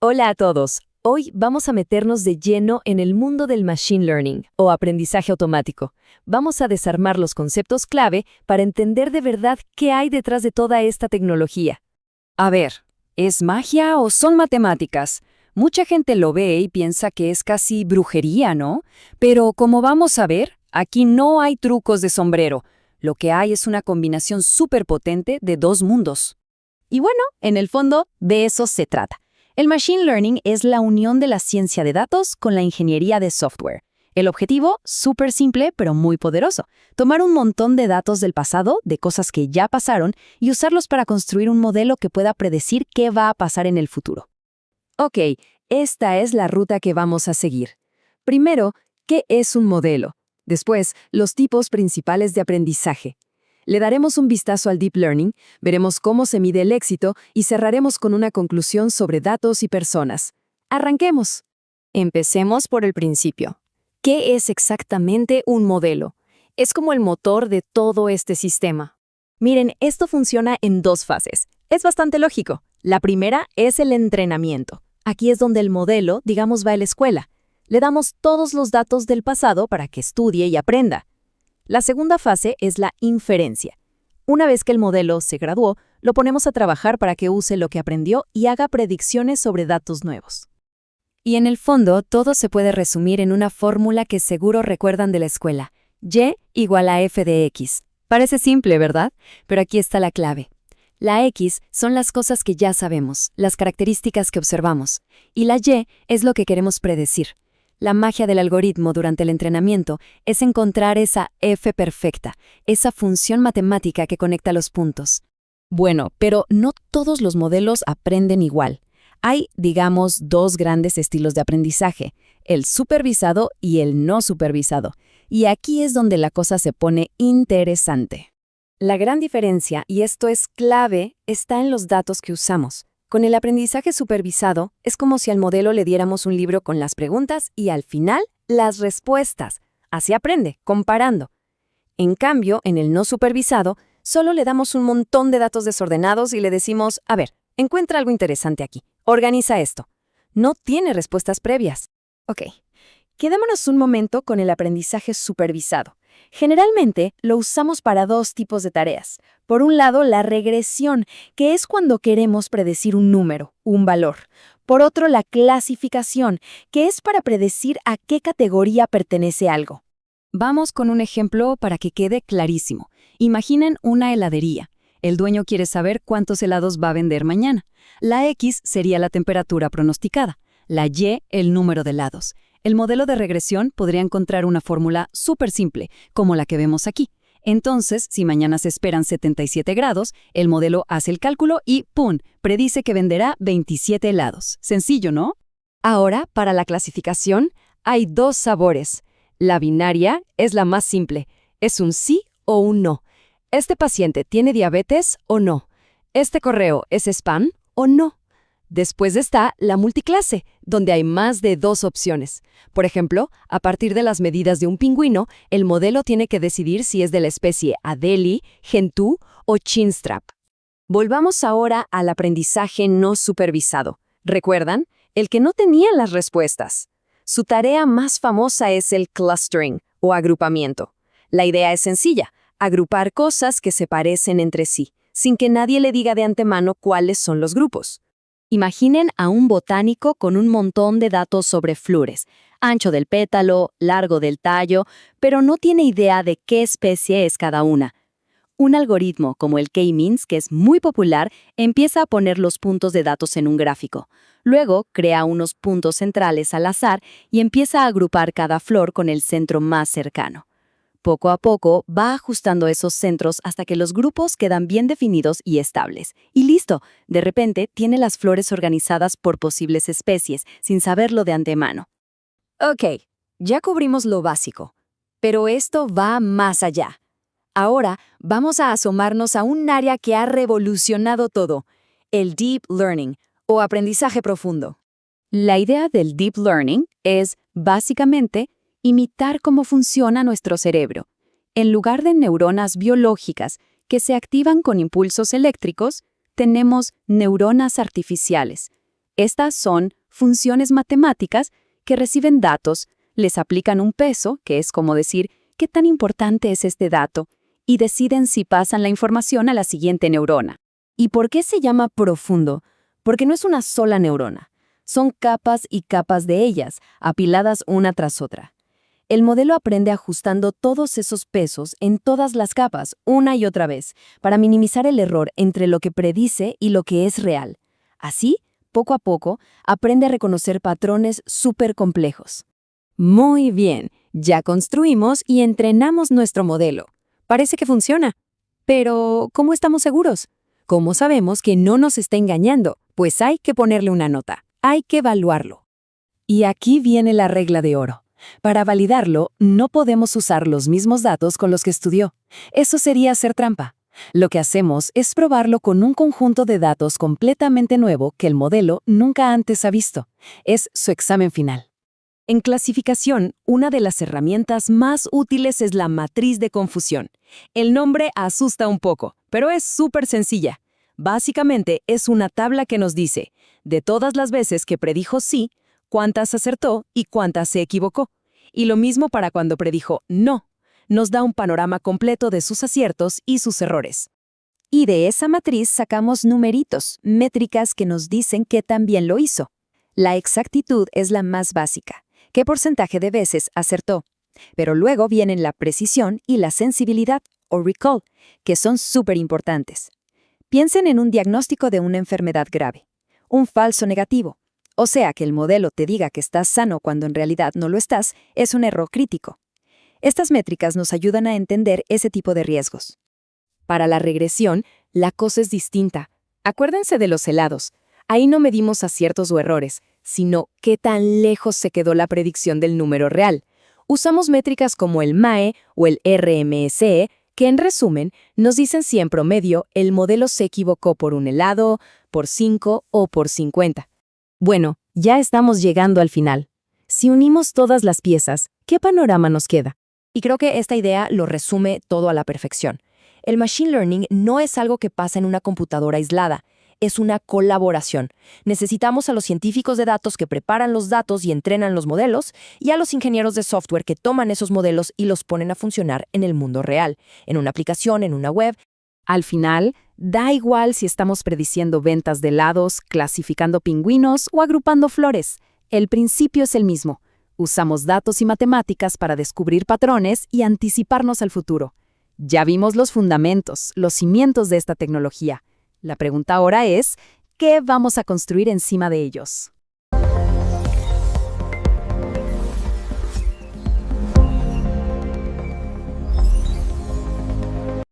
Hola a todos. Hoy vamos a meternos de lleno en el mundo del machine learning o aprendizaje automático. Vamos a desarmar los conceptos clave para entender de verdad qué hay detrás de toda esta tecnología. A ver, ¿es magia o son matemáticas? Mucha gente lo ve y piensa que es casi brujería, ¿no? Pero como vamos a ver, aquí no hay trucos de sombrero. Lo que hay es una combinación súper potente de dos mundos. Y bueno, en el fondo, de eso se trata. El Machine Learning es la unión de la ciencia de datos con la ingeniería de software. El objetivo, súper simple pero muy poderoso, tomar un montón de datos del pasado, de cosas que ya pasaron, y usarlos para construir un modelo que pueda predecir qué va a pasar en el futuro. Ok, esta es la ruta que vamos a seguir. Primero, ¿qué es un modelo? Después, los tipos principales de aprendizaje. Le daremos un vistazo al Deep Learning, veremos cómo se mide el éxito y cerraremos con una conclusión sobre datos y personas. ¡Arranquemos! Empecemos por el principio. ¿Qué es exactamente un modelo? Es como el motor de todo este sistema. Miren, esto funciona en dos fases. Es bastante lógico. La primera es el entrenamiento. Aquí es donde el modelo, digamos, va a la escuela. Le damos todos los datos del pasado para que estudie y aprenda. La segunda fase es la inferencia. Una vez que el modelo se graduó, lo ponemos a trabajar para que use lo que aprendió y haga predicciones sobre datos nuevos. Y en el fondo, todo se puede resumir en una fórmula que seguro recuerdan de la escuela. Y igual a f de x. Parece simple, ¿verdad? Pero aquí está la clave. La x son las cosas que ya sabemos, las características que observamos, y la y es lo que queremos predecir. La magia del algoritmo durante el entrenamiento es encontrar esa f perfecta, esa función matemática que conecta los puntos. Bueno, pero no todos los modelos aprenden igual. Hay, digamos, dos grandes estilos de aprendizaje, el supervisado y el no supervisado. Y aquí es donde la cosa se pone interesante. La gran diferencia, y esto es clave, está en los datos que usamos. Con el aprendizaje supervisado, es como si al modelo le diéramos un libro con las preguntas y al final, las respuestas. Así aprende, comparando. En cambio, en el no supervisado, solo le damos un montón de datos desordenados y le decimos, a ver, encuentra algo interesante aquí, organiza esto. No tiene respuestas previas. Ok, quedémonos un momento con el aprendizaje supervisado. Generalmente lo usamos para dos tipos de tareas. Por un lado, la regresión, que es cuando queremos predecir un número, un valor. Por otro, la clasificación, que es para predecir a qué categoría pertenece algo. Vamos con un ejemplo para que quede clarísimo. Imaginen una heladería. El dueño quiere saber cuántos helados va a vender mañana. La X sería la temperatura pronosticada. La Y, el número de helados. El modelo de regresión podría encontrar una fórmula súper simple, como la que vemos aquí. Entonces, si mañana se esperan 77 grados, el modelo hace el cálculo y ¡pum!, predice que venderá 27 helados. Sencillo, ¿no? Ahora, para la clasificación, hay dos sabores. La binaria es la más simple. Es un sí o un no. ¿Este paciente tiene diabetes o no? ¿Este correo es spam o no? Después está la multiclase, donde hay más de dos opciones. Por ejemplo, a partir de las medidas de un pingüino, el modelo tiene que decidir si es de la especie Adelie, Gentoo o Chinstrap. Volvamos ahora al aprendizaje no supervisado. ¿Recuerdan? El que no tenía las respuestas. Su tarea más famosa es el clustering o agrupamiento. La idea es sencilla, agrupar cosas que se parecen entre sí, sin que nadie le diga de antemano cuáles son los grupos. Imaginen a un botánico con un montón de datos sobre flores, ancho del pétalo, largo del tallo, pero no tiene idea de qué especie es cada una. Un algoritmo como el K-means, que es muy popular, empieza a poner los puntos de datos en un gráfico. Luego crea unos puntos centrales al azar y empieza a agrupar cada flor con el centro más cercano. Poco a poco va ajustando esos centros hasta que los grupos quedan bien definidos y estables. Y listo, de repente tiene las flores organizadas por posibles especies, sin saberlo de antemano. Ok, ya cubrimos lo básico, pero esto va más allá. Ahora vamos a asomarnos a un área que ha revolucionado todo, el Deep Learning, o aprendizaje profundo. La idea del Deep Learning es, básicamente, imitar cómo funciona nuestro cerebro. En lugar de neuronas biológicas que se activan con impulsos eléctricos, tenemos neuronas artificiales. Estas son funciones matemáticas que reciben datos, les aplican un peso, que es como decir qué tan importante es este dato, y deciden si pasan la información a la siguiente neurona. ¿Y por qué se llama profundo? Porque no es una sola neurona. Son capas y capas de ellas, apiladas una tras otra. El modelo aprende ajustando todos esos pesos en todas las capas, una y otra vez, para minimizar el error entre lo que predice y lo que es real. Así, poco a poco, aprende a reconocer patrones súper complejos. Muy bien, ya construimos y entrenamos nuestro modelo. Parece que funciona. Pero, ¿cómo estamos seguros? ¿Cómo sabemos que no nos está engañando? Pues hay que ponerle una nota, hay que evaluarlo. Y aquí viene la regla de oro. Para validarlo, no podemos usar los mismos datos con los que estudió. Eso sería hacer trampa. Lo que hacemos es probarlo con un conjunto de datos completamente nuevo que el modelo nunca antes ha visto. Es su examen final. En clasificación, una de las herramientas más útiles es la matriz de confusión. El nombre asusta un poco, pero es súper sencilla. Básicamente es una tabla que nos dice, de todas las veces que predijo sí, cuántas acertó y cuántas se equivocó. Y lo mismo para cuando predijo no. Nos da un panorama completo de sus aciertos y sus errores. Y de esa matriz sacamos numeritos, métricas que nos dicen qué tan bien lo hizo. La exactitud es la más básica. ¿Qué porcentaje de veces acertó? Pero luego vienen la precisión y la sensibilidad, o recall, que son súper importantes. Piensen en un diagnóstico de una enfermedad grave. Un falso negativo, o sea que el modelo te diga que estás sano cuando en realidad no lo estás, es un error crítico. Estas métricas nos ayudan a entender ese tipo de riesgos. Para la regresión, la cosa es distinta. Acuérdense de los helados. Ahí no medimos aciertos o errores, sino qué tan lejos se quedó la predicción del número real. Usamos métricas como el MAE o el RMSE, que en resumen nos dicen si en promedio el modelo se equivocó por un helado, por 5 o por 50. Bueno, ya estamos llegando al final. Si unimos todas las piezas, ¿qué panorama nos queda? Y creo que esta idea lo resume todo a la perfección. El Machine Learning no es algo que pasa en una computadora aislada. Es una colaboración. Necesitamos a los científicos de datos que preparan los datos y entrenan los modelos, y a los ingenieros de software que toman esos modelos y los ponen a funcionar en el mundo real, en una aplicación, en una web. Al final, da igual si estamos prediciendo ventas de helados, clasificando pingüinos o agrupando flores. El principio es el mismo. Usamos datos y matemáticas para descubrir patrones y anticiparnos al futuro. Ya vimos los fundamentos, los cimientos de esta tecnología. La pregunta ahora es, ¿qué vamos a construir encima de ellos?